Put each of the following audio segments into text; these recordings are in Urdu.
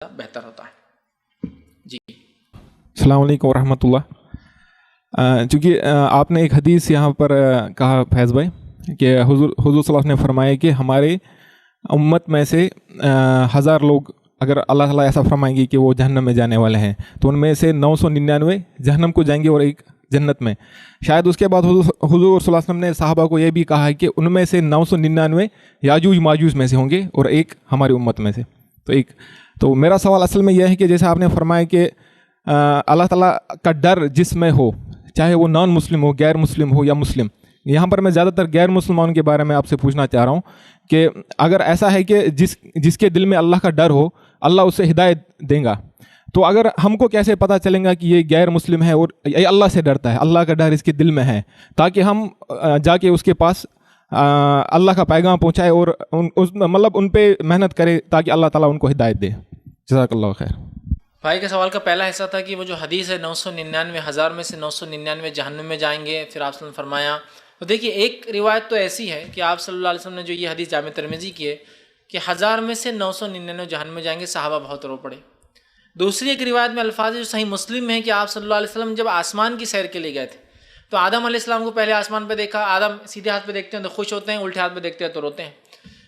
بہتر ہوتا ہے. جی السلام علیکم ورحمۃ اللہ. چونکہ آپ نے ایک حدیث یہاں پر کہا فیض بھائی کہ حضور صلی اللہ علیہ وسلم نے فرمایا کہ ہمارے امت میں سے 1000 لوگ اگر اللہ تعالیٰ ایسا فرمائیں گے کہ وہ جہنم میں جانے والے ہیں تو ان میں سے 999 جہنم کو جائیں گے اور ایک جنت میں. شاید اس کے بعد حضور صلی اللہ علیہ وسلم نے صحابہ کو یہ بھی کہا ہے کہ ان میں سے 999 یاجوج ماجوج میں سے ہوں گے اور ایک ہماری امت میں سے. تو میرا سوال اصل میں یہ ہے کہ جیسے آپ نے فرمایا کہ اللہ تعالیٰ کا ڈر جس میں ہو, چاہے وہ نان مسلم ہو, غیر مسلم ہو یا مسلم. یہاں پر میں زیادہ تر غیر مسلمانوں کے بارے میں آپ سے پوچھنا چاہ رہا ہوں کہ اگر ایسا ہے کہ جس کے دل میں اللہ کا ڈر ہو, اللہ اسے ہدایت دیں گا, تو اگر ہم کو کیسے پتہ چلے گا کہ یہ غیر مسلم ہے اور یہ اللہ سے ڈرتا ہے, اللہ کا ڈر اس کے دل میں ہے, تاکہ ہم جا کے اس کے پاس اللہ کا پیغام پہنچائے اور ان پہ محنت کرے تاکہ اللہ تعالیٰ ان کو ہدایت دے. جزاک اللہ خیر. بھائی کے سوال کا پہلا حصہ تھا کہ وہ جو حدیث ہے 999 1000 میں سے 999 جہنم میں جائیں گے, پھر آپ صلی اللہ علیہ وسلم نے فرمایا. تو دیکھیے ایک روایت تو ایسی ہے کہ آپ صلی اللہ علیہ وسلم نے جو یہ حدیث جامع ترمذی کی ہے کہ 1000 میں سے 999 جہنم میں جائیں گے, صحابہ بہت رو پڑے. دوسری ایک روایت میں الفاظ جو صحیح مسلم میں ہے کہ آپ صلی اللہ علیہ وسلم جب آسمان کی سیر کے لیے گئے تھے تو آدم علیہ السلام کو پہلے آسمان پہ دیکھا. آدم سیدھے ہاتھ پہ دیکھتے ہیں تو خوش ہوتے ہیں, الٹے ہاتھ پہ دیکھتے ہیں تو روتے ہیں.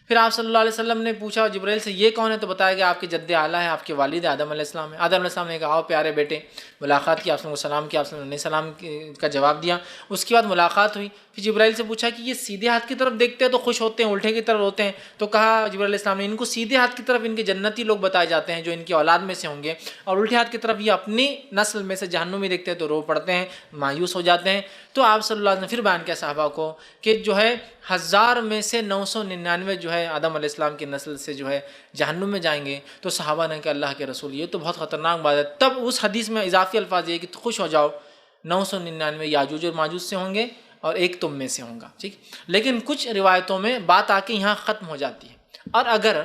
پھر آپ صلی اللہ علیہ وسلم نے پوچھا جبرائیل سے یہ کون ہے, تو بتایا کہ آپ کے جد اعلیٰ ہے, آپ کے والد آدم علیہ السلام ہے. آدم علیہ السلام نے کہا آؤ پیارے بیٹے, ملاقات کی, آپ نے سلام کیا, آپ نے سلام کا جواب دیا. اس کے بعد ملاقات ہوئی. پھر جبرائیل سے پوچھا کہ یہ سیدھے ہاتھ کی طرف دیکھتے ہیں تو خوش ہوتے ہیں, الٹے کی طرف روتے ہیں. تو کہا جبرائیل علیہ السلام نے ان کو سیدھے ہاتھ کی طرف ان کے جنتی لوگ بتائے جاتے ہیں جو ان کی اولاد میں سے ہوں گے, اور الٹے ہاتھ کی طرف یہ اپنی نسل میں سے جہنمی دیکھتے ہیں تو رو پڑتے ہیں, مایوس ہو جاتے ہیں. تو آپ صلی اللہ علیہ وسلم نے پھر بیان کیا صحابہ کو کہ جو ہے 1000 میں سے 999 جو ہے آدم علیہ السلام کی نسل سے جو ہے جہنم میں جائیں گے. تو صحابہ نے کہا اللہ کے رسول یہ تو بہت خطرناک بات ہے. تب اس حدیث میں اضافی الفاظ یہ کہ خوش ہو جاؤ 999 یاجوج اور ماجوج سے ہوں گے اور ایک تم میں سے ہوں گا. ٹھیک, لیکن کچھ روایتوں میں بات آ کے یہاں ختم ہو جاتی ہے. اور اگر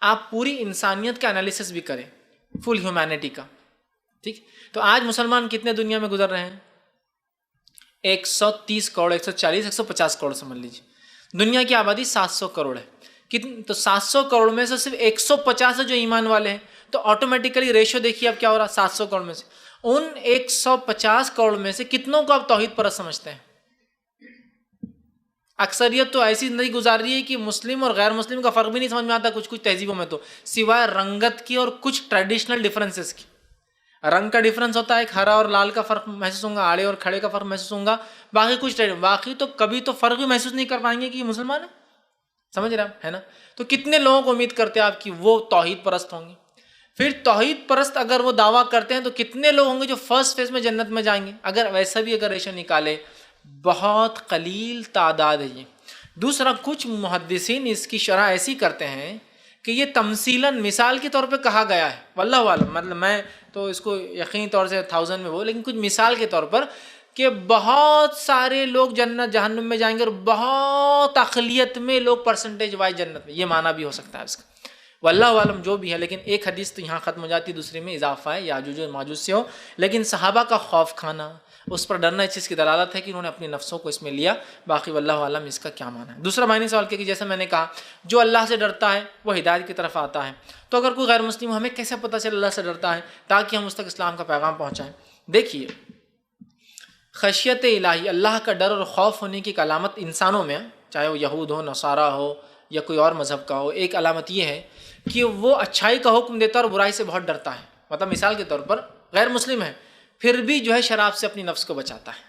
آپ پوری انسانیت کا انالیسس بھی کریں, فل ہیومینٹی کا, ٹھیک, تو آج مسلمان کتنے دنیا میں گزر رہے ہیں؟ 130 کروڑ, 140, 150 کروڑ سمجھ لیجیے. دنیا کی آبادی 700 کروڑ ہے. تو 700 کروڑ میں سے صرف 150 جو ایمان والے ہیں, تو آٹومیٹیکلی ریشو دیکھیے اب کیا ہو رہا ہے. 700 کروڑ میں سے ان 150 کروڑ میں سے کتنوں کو آپ توحید پرست سمجھتے ہیں؟ اکثریت تو ایسی زندگی گزار رہی ہے کہ مسلم اور غیر مسلم کا فرق بھی نہیں سمجھ میں آتا کچھ تہذیبوں میں, تو سوائے رنگت کی اور کچھ ٹریڈیشنل ڈفرینسز کی. رنگ کا ڈفرینس ہوتا ہے, ایک ہرا اور لال کا فرق محسوس ہوگا, آڑے اور کھڑے کا فرق محسوس ہوگا, باقی کچھ باقی تو کبھی تو فرق بھی محسوس نہیں کر پائیں گے کہ یہ مسلمان ہے. سمجھ رہے آپ ہے نا؟ تو کتنے لوگوں کو امید کرتے ہیں آپ کہ وہ توحید پرست ہوں گے؟ پھر توحید پرست اگر وہ دعویٰ کرتے ہیں تو کتنے لوگ ہوں گے جو فرسٹ فیز میں جنت میں جائیں گے؟ اگر ویسا بھی اگر ریشو نکالے بہت قلیل تعداد ہے یہ. دوسرا, کچھ محدثین اس کی شرح ایسی کرتے ہیں کہ یہ تمثیلاً مثال کے طور پہ کہا گیا ہے, واللہ عالم, مطلب میں تو اس کو یقینی طور سے 1000 میں وہ, لیکن کچھ مثال کے طور پر کہ بہت سارے لوگ جنت جہنم میں جائیں گے اور بہت اقلیت میں لوگ پرسنٹیج وائز جنت میں. یہ معنی بھی ہو سکتا ہے اس کا, واللہ عالم جو بھی ہے. لیکن ایک حدیث تو یہاں ختم ہو جاتی, دوسری میں اضافہ ہے یاجوج اور ماجوج سے ہو. لیکن صحابہ کا خوف کھانا, اس پر ڈرنا, اس چیز کی دلالت ہے کہ انہوں نے اپنی نفسوں کو اس میں لیا. باقی واللہ عالم اس کا کیا معنی ہے. دوسرا معنی سوال کیا کہ جیسے میں نے کہا جو اللہ سے ڈرتا ہے وہ ہدایت کی طرف آتا ہے, تو اگر کوئی غیر مسلم ہمیں کیسے پتہ چلے اللہ سے ڈرتا ہے تاکہ ہم اس تک اسلام کا پیغام پہنچائیں؟ دیکھیے خشیت الہی, اللہ کا ڈر اور خوف ہونے کی ایک علامت انسانوں میں, چاہے وہ یہود ہو, نصارہ ہو یا کوئی اور مذہب کا ہو, ایک علامت یہ ہے کہ وہ اچھائی کا حکم دیتا ہے اور برائی سے بہت ڈرتا ہے. مطلب مثال کے طور پر غیر مسلم ہے پھر بھی جو ہے شراب سے اپنی نفس کو بچاتا ہے.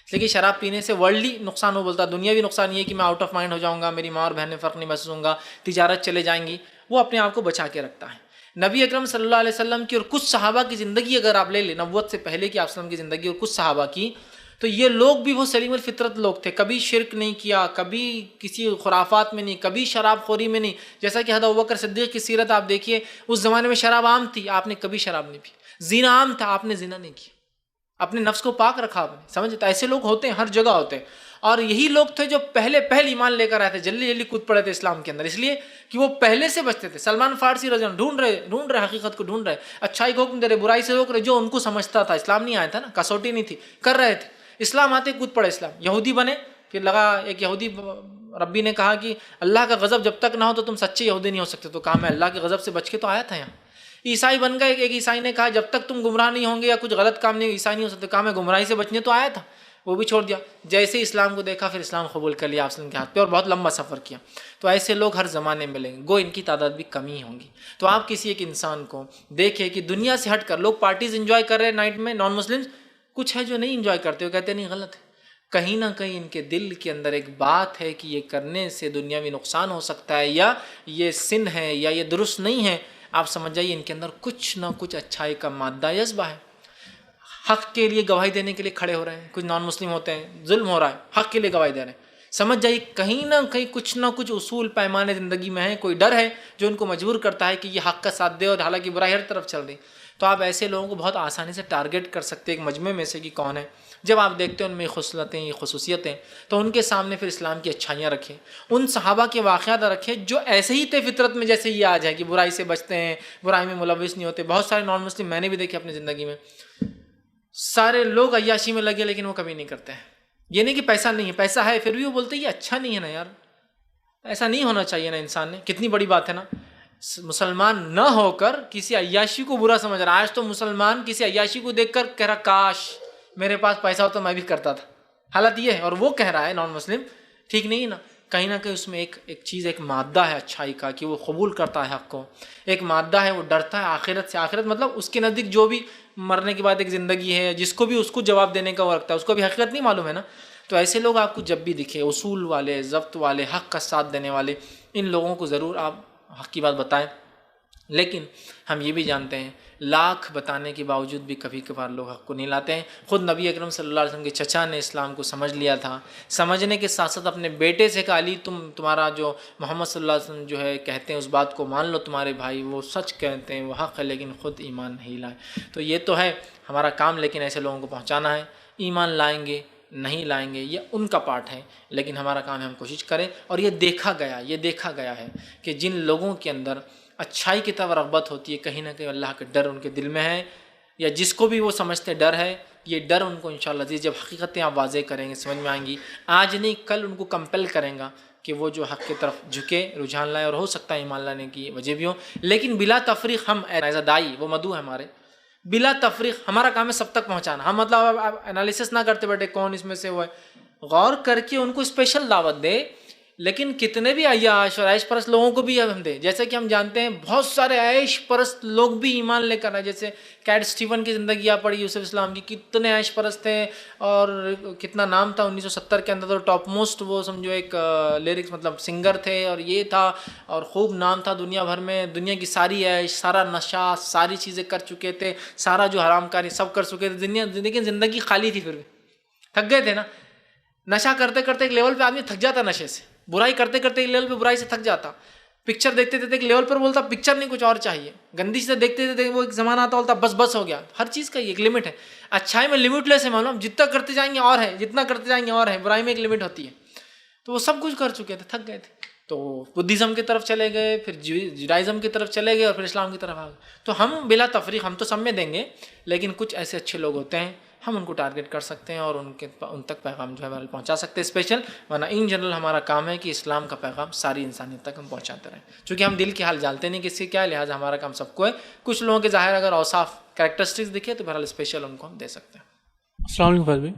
لیکن شراب پینے سے ورلڈلی نقصان ہو بولتا, دنیاوی نقصان یہ ہے کہ میں آؤٹ آف مائنڈ ہو جاؤں گا, میری ماں اور بہن میں فرق نہیں محسوس ہوں گا, تجارت چلے جائیں گی, وہ اپنے آپ کو بچا کے رکھتا ہے. نبی اکرم صلی اللہ علیہ وسلم کی اور کچھ صحابہ کی زندگی اگر آپ لے لیں, نبوت سے پہلے کی آپ وسلم کی زندگی اور کچھ صحابہ کی, تو یہ لوگ بھی وہ سلیم الفطرت لوگ تھے. کبھی شرک نہیں کیا, کبھی کسی خرافات میں نہیں, کبھی شراب خوری میں نہیں. جیسا کہ حضرت ابوبکر صدیق کی سیرت آپ دیکھیے, اس زمانے میں شراب عام تھی, آپ نے کبھی شراب نہیں پی. زنا عام تھا, آپ نے زنا نہیں کیا, اپنے نفس کو پاک رکھا آپ نے. سمجھتے ایسے لوگ ہوتے ہیں, ہر جگہ ہوتے ہیں. اور یہی لوگ تھے جو پہلے ایمان لے کر آئے تھے, جلدی جلدی کود پڑے تھے اسلام کے اندر, اس لیے کہ وہ پہلے سے بچتے تھے. سلمان فارسی رضی اللہ عنہ ڈھونڈ رہے حقیقت کو, ڈھونڈ رہے, اچھائی کو حکم دے رہے, برائی سے روک رہے, جو ان کو سمجھتا تھا. اسلام نہیں آیا تھا نا, کسوٹی نہیں تھی, کر رہے تھے. اسلام آتے کود پڑے اسلام, یہودی بنے, پھر لگا ایک یہودی, ربی نے کہا کہ اللہ کا غضب جب تک نہ ہو تو تم سچے یہودی نہیں ہو سکتے. تو کہا میں اللہ کے غضب سے بچ کے تو آیا تھا یہاں, عیسائی بن گئے. ایک عیسائی نے کہا جب تک تم گمراہ نہیں ہوں گے یا کچھ غلط کام نہیں عیسائی نہیں ہو سکتے. کہا میں گمراہی سے بچنے تو آیا تھا, وہ بھی چھوڑ دیا. جیسے اسلام کو دیکھا پھر اسلام قبول کر لیا آپ وسلم کے ہاتھ پہ اور بہت لمبا سفر کیا. تو ایسے لوگ ہر زمانے میں ملیں گے, گو ان کی تعداد بھی کمی ہوں گی. تو آپ کسی ایک انسان کو دیکھیں کہ دنیا سے ہٹ کر لوگ پارٹیز انجوائے کر رہے ہیں نائٹ میں, نان مسلمس کچھ ہے جو نہیں انجوائے کرتے, وہ کہتے نہیں غلط ہے. کہیں نہ کہیں ان کے دل کے اندر ایک بات ہے کہ یہ کرنے سے دنیاوی نقصان ہو سکتا ہے, یا یہ سن ہے, یا یہ درست نہیں ہے. آپ سمجھ جائیے ان کے اندر کچھ نہ کچھ اچھائی کا مادہ جذبہ ہے. حق کے لیے گواہی دینے کے لیے کھڑے ہو رہے ہیں. کچھ نان مسلم ہوتے ہیں, ظلم ہو رہا ہے, حق کے لیے گواہی دے رہے ہیں. سمجھ جائیے کہیں نہ کہیں کچھ نہ کچھ اصول پیمانے زندگی میں ہے, کوئی ڈر ہے جو ان کو مجبور کرتا ہے کہ یہ حق کا ساتھ دے, اور حالانکہ برائی ہر طرف چل رہی. تو آپ ایسے لوگوں کو بہت آسانی سے ٹارگیٹ کر سکتے ہیں ایک مجمع میں سے کہ کون ہے. جب آپ دیکھتے ہیں ان میں خصلتیں, خصوصیتیں, تو ان کے سامنے پھر اسلام کی اچھائیاں رکھیں, ان صحابہ کے واقعات رکھیں جو ایسے ہی تھے فطرت میں جیسے یہ آج ہے کہ برائی سے بچتے ہیں, برائی میں ملوث نہیں ہوتے. بہت سارے نان مسلم میں نے بھی دیکھے اپنی زندگی میں, سارے لوگ عیاشی میں لگے لیکن وہ کبھی نہیں کرتے ہیں. یہ نہیں کہ پیسہ نہیں ہے, پیسہ ہے پھر بھی وہ بولتے ہیں یہ اچھا نہیں ہے نا یار, ایسا نہیں ہونا چاہیے نا انسان نے. کتنی بڑی بات ہے نا, مسلمان نہ ہو کر کسی عیاشی کو برا سمجھ رہا ہے. آج تو مسلمان کسی عیاشی کو دیکھ کر کہہ رہا کاش میرے پاس پیسہ ہو تو میں بھی کرتا تھا. حالت یہ ہے, اور وہ کہہ رہا ہے نان مسلم. ٹھیک نہیں ہے نا. کہیں نہ کہیں اس میں ایک چیز, ایک مادہ ہے اچھائی کا کہ وہ قبول کرتا ہے حق کو. ایک مادہ ہے وہ ڈرتا ہے آخرت سے. آخرت مطلب اس کے نزدیک جو بھی مرنے کے بعد ایک زندگی ہے, جس کو بھی اس کو جواب دینے کا وہ رکھتا ہے, اس کو بھی حقیقت نہیں معلوم ہے نا. تو ایسے لوگ آپ کو جب بھی دکھے, اصول والے, ضبط والے, حق کا ساتھ دینے والے, ان لوگوں کو ضرور آپ حق کی بات بتائیں. لیکن ہم یہ بھی جانتے ہیں لاکھ بتانے کے باوجود بھی کبھی کبھار لوگ حق کو نہیں لاتے ہیں. خود نبی اکرم صلی اللہ علیہ وسلم کے چچا نے اسلام کو سمجھ لیا تھا. سمجھنے کے ساتھ ساتھ اپنے بیٹے سے کہا علی تمہارا جو محمد صلی اللہ علیہ وسلم جو ہے کہتے ہیں اس بات کو مان لو, تمہارے بھائی وہ سچ کہتے ہیں, وہ حق ہے, لیکن خود ایمان نہیں لائے. تو یہ تو ہے ہمارا کام, لیکن ایسے لوگوں کو پہنچانا ہے. ایمان لائیں گے نہیں لائیں گے یہ ان کا پارٹ ہے, لیکن ہمارا کام ہے ہم کوشش کریں. اور یہ دیکھا گیا ہے کہ جن لوگوں کے اندر اچھائی کی طرف رغبت ہوتی ہے, کہیں نہ کہیں اللہ کا ڈر ان کے دل میں ہے, یا جس کو بھی وہ سمجھتے ڈر ہے, یہ ڈر ان کو انشاءاللہ عزیز جب حقیقتیں آپ واضح کریں گے سمجھ میں آئیں گی. آج نہیں کل ان کو کمپل کریں گا کہ وہ جو حق کی طرف جھکے, رجحان لائے, اور ہو سکتا ہے ایمان لانے کی وجہ بھی ہو. لیکن بلا تفریق ہم ایز اے دائی, وہ مدعو ہے ہمارے, بلا تفریق ہمارا کام ہے سب تک پہنچانا. ہم مطلب انالیسس نہ کرتے بیٹھے کون اس میں سے وہ ہے, غور کر کے ان کو اسپیشل دعوت دے. لیکن کتنے بھی عیاش اور عیش پرست لوگوں کو بھی ہم دیں. جیسے کہ ہم جانتے ہیں بہت سارے عیش پرست لوگ بھی ایمان لے کر آئے. جیسے کیٹ اسٹیون کی زندگی آپ پڑھی یوسف اسلام کی, کتنے عیش پرست تھے, اور کتنا نام تھا 1970 کے اندر, تو ٹاپ موسٹ وہ سمجھو ایک لیرکس مطلب سنگر تھے, اور یہ تھا, اور خوب نام تھا دنیا بھر میں. دنیا کی ساری عیش, سارا نشہ, ساری چیزیں کر چکے تھے, سارا جو حرام کاری سب کر چکے تھے. لیکن زندگی خالی تھی, پھر بھی تھک گئے تھے نا. نشہ کرتے کرتے ایک لیول پہ آدمی تھک جاتا نشے سے, برائی کرتے کرتے ایک لیول پہ برائی سے تھک جاتا, پکچر دیکھتے دیکھتے ایک لیول پر بولتا پکچر نہیں کچھ اور چاہیے, گندی چیزیں دیکھتے دیکھتے وہ ایک زمانہ آتا بولتا بس ہو گیا. ہر چیز کا ایک لمٹ ہے. اچھائی میں لمٹ لیس ہے, معلوم جتنا کرتے جائیں گے اور ہے, جتنا کرتے جائیں گے اور ہے. برائی میں ایک لمٹ ہوتی ہے. تو وہ سب کچھ کر چکے تھے, تھک گئے تھے, تو بدھزم کی طرف چلے گئے, پھر جوڈائزم کی طرف چلے گئے, اور پھر اسلام کی طرف آ گئے. تو ہم بلا تفریق ہم تو سب میں دیں گے, لیکن کچھ ایسے اچھے لوگ ہوتے ہیں ہم ان کو ٹارگیٹ کر سکتے ہیں, اور ان تک پیغام جو ہے پہنچا سکتے ہیں اسپیشل. ورنہ ان جنرل ہمارا کام ہے کہ اسلام کا پیغام ساری انسانیت تک ہم پہنچاتے رہیں. چونکہ ہم دل کے حال جانتے نہیں کس سے کیا ہے, لہٰذا ہمارا کام سب کو ہے. کچھ لوگوں کے ظاہر اگر اوصاف کریکٹرسٹکس دکھے تو بہرحال اسپیشل ان کو ہم دے سکتے ہیں. السلام علیکم فیض بھائی.